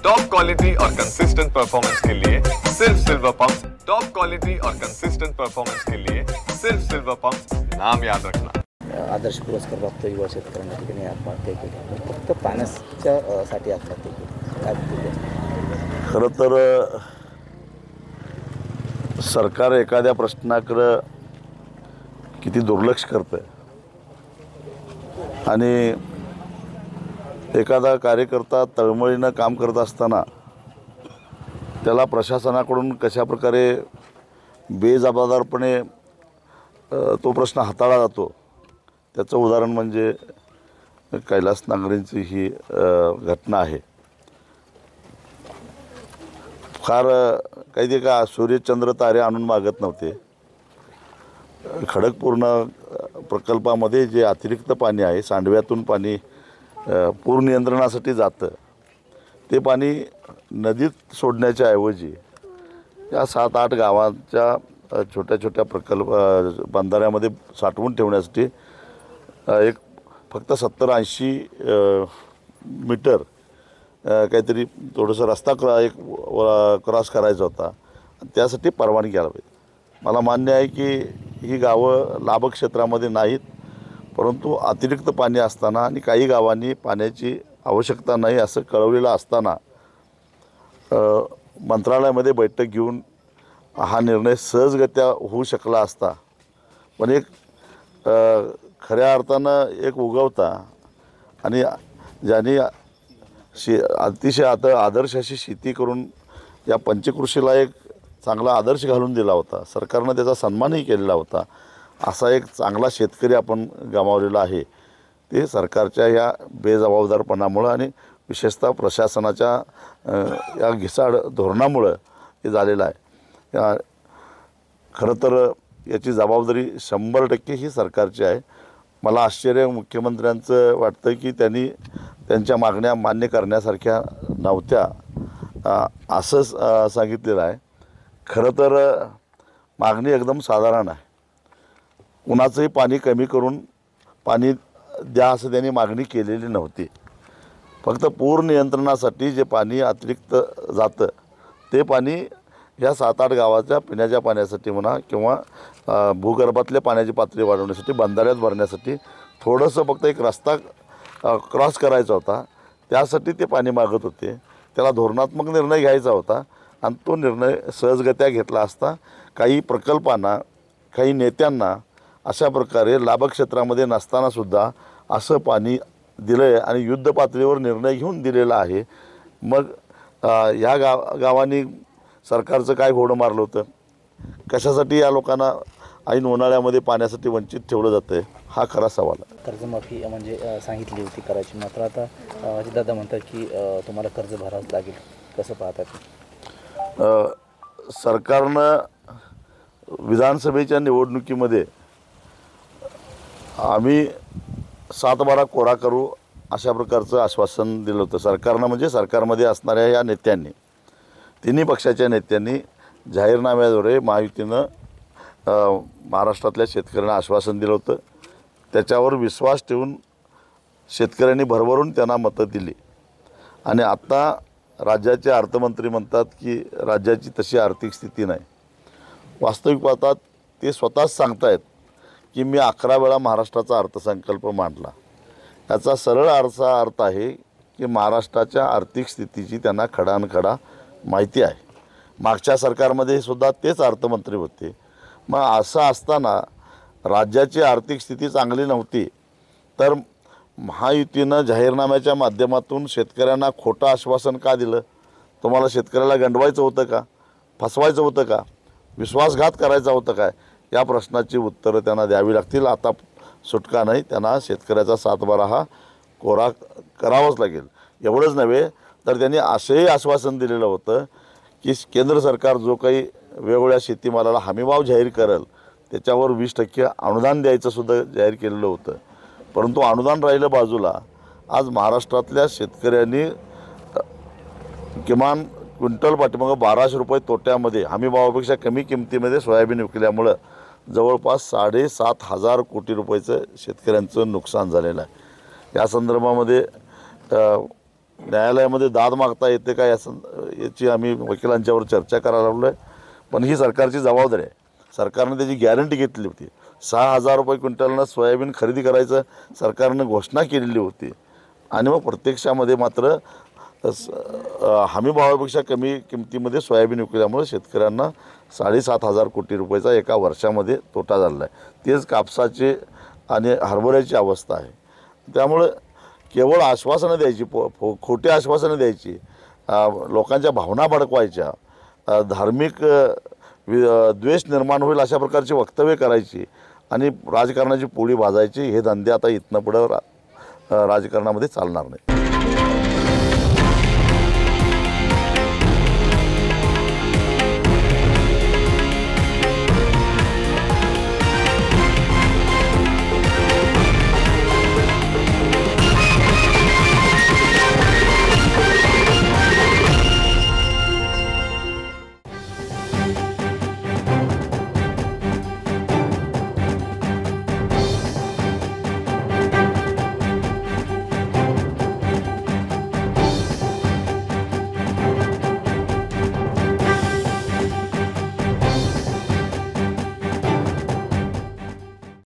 Top quality और consistent performance के लिए सिर्फ सिल्वर पंप्स। टॉप क्वालिटी और कंसिस्टेंट परफॉर्मेंस के लिए सिर्फ सिल्वर पंप्स, नाम याद रखना। आदर्श पुरस्कार प्राप्त युवा शेतकऱ्यांना ठिकाणी आत्महत्या केली, फक्त पाण्याच्या साठी आत्महत्या केली, काय बोलतो? खरं तर सरकार एखाद्या प्रश्नाकडे किती दुर्लक्ष करते आणि एखादा कार्यकर्ता तळमळीनं काम करत असताना त्याला प्रशासनाकडून कशा प्रकारे बेजबाबदारपणे तो प्रश्न हाताळला जातो त्याचं उदाहरण म्हणजे कैलास नांगरेंची ही घटना आहे। फार काही ते का सूर्यचंद्र तारे आणून मागत नव्हते। खडकपूर्ण प्रकल्पामध्ये जे अतिरिक्त पाणी आहे, सांडव्यातून पाणी पूर नियंत्रणासाठी जातं, ते पाणी नदीत सोडण्याच्या ऐवजी या 7-8 गावांच्या छोट्या छोट्या प्रकल्प बंधाऱ्यामध्ये साठवून ठेवण्यासाठी एक फक्त 70-80 मीटर काहीतरी थोडंसं रस्ता क्रॉस करायचा होता, त्यासाठी परवानगी घ्यायला पाहिजे। मला मान्य आहे की ही गावं लाभक्षेत्रामध्ये नाहीत, परंतु अतिरिक्त पाणी असताना आणि काही गावांनी पाण्याची आवश्यकता नाही असं कळवलेलं असताना मंत्रालयामध्ये बैठक घेऊन हा निर्णय सहजगत्या होऊ शकला असता। पण एक खऱ्या अर्थानं एक उगवता आणि ज्यांनी अतिशय आदर्श अशी शेती करून या पंचकृषीला एक चांगला आदर्श घालून दिला होता, सरकारनं त्याचा सन्मानही केलेला होता, असा एक चांगला शेतकरी आपण गमावलेला आहे। ते सरकारच्या या बेजबाबदारपणामुळं आणि विशेषतः प्रशासनाच्या या घिसाड धोरणामुळं हे झालेलं आहे। खरं तर याची जबाबदारी 100% ही सरकारची आहे। मला आश्चर्य मुख्यमंत्र्यांचं वाटतं की त्यांनी त्यांच्या मागण्या मान्य करण्यासारख्या नव्हत्या असं सांगितलेलं आहे। खरं तर मागणी एकदम साधारण आहे। कुणाचंही पाणी कमी करून पाणी द्या असं त्यांनी मागणी केलेली नव्हती। फक्त पूर नियंत्रणासाठी जे पाणी अतिरिक्त जातं ते पाणी ह्या 7-8 गावाच्या पिण्याच्या पाण्यासाठी म्हणा किंवा भूगर्भातल्या पाण्याची पातळी वाढवण्यासाठी, बंधाऱ्यात भरण्यासाठी थोडंसं फक्त एक रस्ता क्रॉस करायचा होता, त्यासाठी ते पाणी मागत होते। त्याला धोरणात्मक निर्णय घ्यायचा होता आणि तो निर्णय सहजगत्या घेतला असता काही प्रकल्पांना, काही नेत्यांना अशा प्रकारे लाभक्षेत्रामध्ये नसतानासुद्धा असं पाणी दिलं आहे आणि युद्ध पातळीवर निर्णय घेऊन दिलेला आहे। मग ह्या गावांनी सरकारचं काय घोडं मारलं होतं? कशासाठी या लोकांना ऐन उन्हाळ्यामध्ये पाण्यासाठी वंचित ठेवलं जातं आहे, हा खरा सवाल आहे। कर्जमाफी म्हणजे सांगितली होती करायची, मात्र आता अजितदादा म्हणतात की तुम्हाला कर्ज भरावंच लागेल, कसं पाहतात? सरकारनं विधानसभेच्या निवडणुकीमध्ये आम्ही 7-12 कोरा करू अशा प्रकारचं आश्वासन दिलं होतं सरकारनं, म्हणजे सरकारमध्ये असणाऱ्या या नेत्यांनी, तिन्ही पक्षाच्या नेत्यांनी जाहीरनाम्याद्वारे महायुतीनं महाराष्ट्रातल्या शेतकऱ्यांना आश्वासन दिलं होतं। त्याच्यावर विश्वास ठेवून शेतकऱ्यांनी भरभरून त्यांना मतं दिली आणि आता राज्याचे अर्थमंत्री म्हणतात की राज्याची तशी आर्थिक स्थिती नाही। वास्तविक पाहतात ते स्वतःच सांगतायत की मी 11 वेळा महाराष्ट्राचा अर्थसंकल्प मांडला। याचा सरळ अर्थ आहे की महाराष्ट्राच्या आर्थिक स्थितीची त्यांना खडानखडा माहिती आहे। मागच्या सरकारमध्ये सुद्धा तेच अर्थमंत्री होते। मग असं असताना राज्याची आर्थिक स्थिती चांगली नव्हती तर महायुतीनं जाहीरनाम्याच्या माध्यमातून शेतकऱ्यांना खोटं आश्वासन का दिलं? तुम्हाला शेतकऱ्याला गंडवायचं होतं का? फसवायचं होतं का? विश्वासघात करायचा होता काय? या प्रश्नाची उत्तरं त्यांना द्यावी लागतील। आता सुटका नाही, त्यांना शेतकऱ्याचा 7-12 हा कोरा करावाच लागेल। एवढंच नव्हे तर त्यांनी असंही आश्वासन दिलेलं होतं की केंद्र सरकार जो काही वेगवेगळ्या शेतीमालाला हमीभाव जाहीर करेल त्याच्यावर 20% अनुदान द्यायचं सुद्धा जाहीर केलेलं होतं। परंतु अनुदान राहिलं बाजूला, आज महाराष्ट्रातल्या शेतकऱ्यांनी किमान क्विंटल पाठीमागं 1200 रुपये तोट्यामध्ये हमीभावापेक्षा कमी किमतीमध्ये सोयाबीन विकल्यामुळं जवळपास 7,500 कोटी रुपयाचं शेतकऱ्यांचं नुकसान झालेलं आहे। या संदर्भामध्ये न्यायालयामध्ये दाद मागता येते का याची आम्ही वकिलांच्यावर चर्चा करायला लागलो आहे. पण ही सरकारची जबाबदारी आहे. सरकारनं त्याची गॅरंटी घेतली होती. 6,000 रुपये क्विंटलनं सोयाबीन खरेदी करायचं सरकारनं घोषणा केलेली होती आणि मग प्रत्यक्षामध्ये मात्र हमीभावापेक्षा कमी किमतीमध्ये सोयाबीन विकल्यामुळे शेतकऱ्यांना 7,500 कोटी रुपयाचा एका वर्षामध्ये तोटा झाला आहे. तेच कापसाचे आणि हरभऱ्याची अवस्था आहे. त्यामुळं केवळ आश्वासनं द्यायची, खोटी आश्वासनं द्यायची, लोकांच्या भावना भडकवायच्या, धार्मिक द्वेष निर्माण होईल अशा प्रकारची वक्तव्य करायची आणि राजकारणाची पोळी भाजायची, हे धंदे आता इथनं पुढं राजकारणामध्ये चालणार नाही.